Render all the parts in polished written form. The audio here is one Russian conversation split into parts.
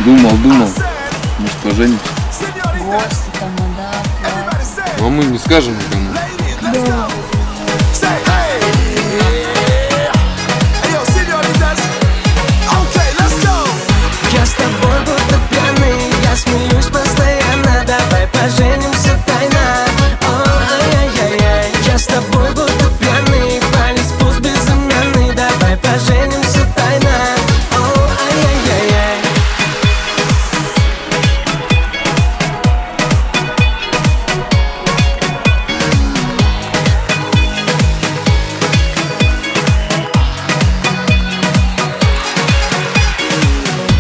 Думал, может поженимся. Гости там, да, платье. А мы не скажем никому. Да. Я с тобой будто пьяный, я смеюсь постоянно. Давай поженимся тайно. Ой-ой-ой-ой. Я с тобой будто пьяный, палец пусть безымянный. Давай поженимся тайно. Ой-ой-ой-ой.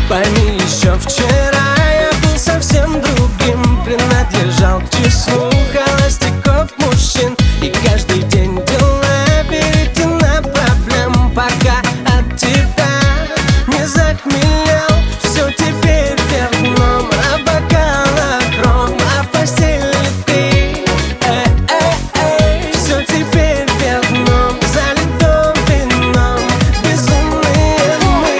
Пойми, еще вчера я был совсем другим, принадлежал к числу холостяков мужчин. И каждый день дела веретена проблем, пока от тебя не захмелел. Все теперь вверх дном, а в бокалах ром, а в постели ты. Все теперь вверх дном, залито вином, безумные мы.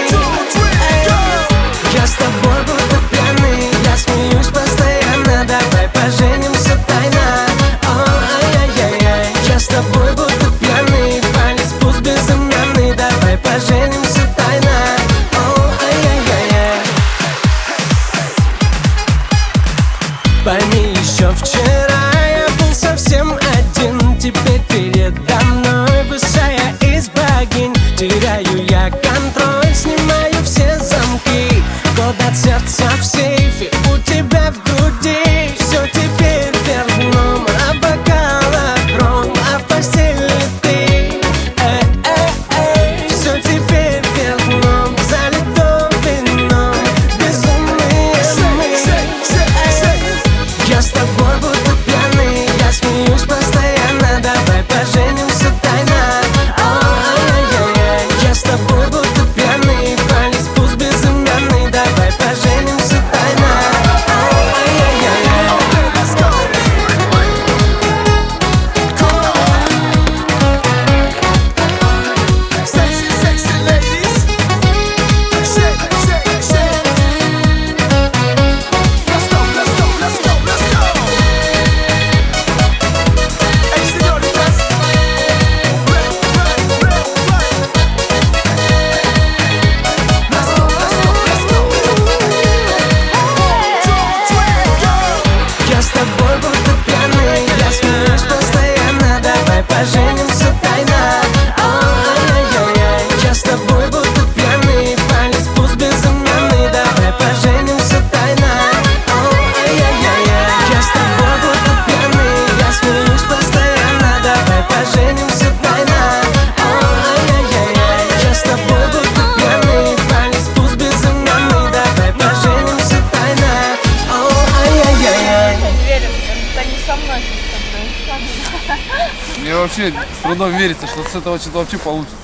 Я с тобой будто пьяный, я смеюсь постоянно. Давай поженимся тайно. Ой-ой-ой-ой. Я с тобой будто пьяный, палец пусть безымянный. Давай поженимся тайно. Ой-ой-ой-ой. Пойми, еще вчера я был совсем один, теперь передо мной высшая из богинь. Теряю я контроль, снимаю все замки, код от сердца в сейфе у тебя в груди. Все теперь вверх дном, а в бокалах ром, а в постели ты. Все теперь вверх дном, залито вином, безумные мы. Я с тобой будто пьяный, я смеюсь постоянно. Давай поженимся тайно. Ой-ой-ой-ой. Я с тобой будто пьяный, палец пусть безымянный. Давай поженимся тайно. Ой-ой-ой-ой. Я с тобой будто пьяный, я смеюсь постоянно. Давай поженимся тайно. Ой-ой-ой-ой. Я с тобой будто пьяный, палец пусть безымянный. Давай поженимся тайно. Ой-ой-ой-ой. Я с тобой будто пьяный, я смеюсь постоянно. Давай поженимся тайно. Ой-ой-ой-ой. Я с тобой будто пьяный, палец пусть безымянный. Давай поженимся тайно. Ой-ой-ой-ой. Это не со мной, это с тобой. Мне вообще с трудом верится, что с этого что-то вообще получится.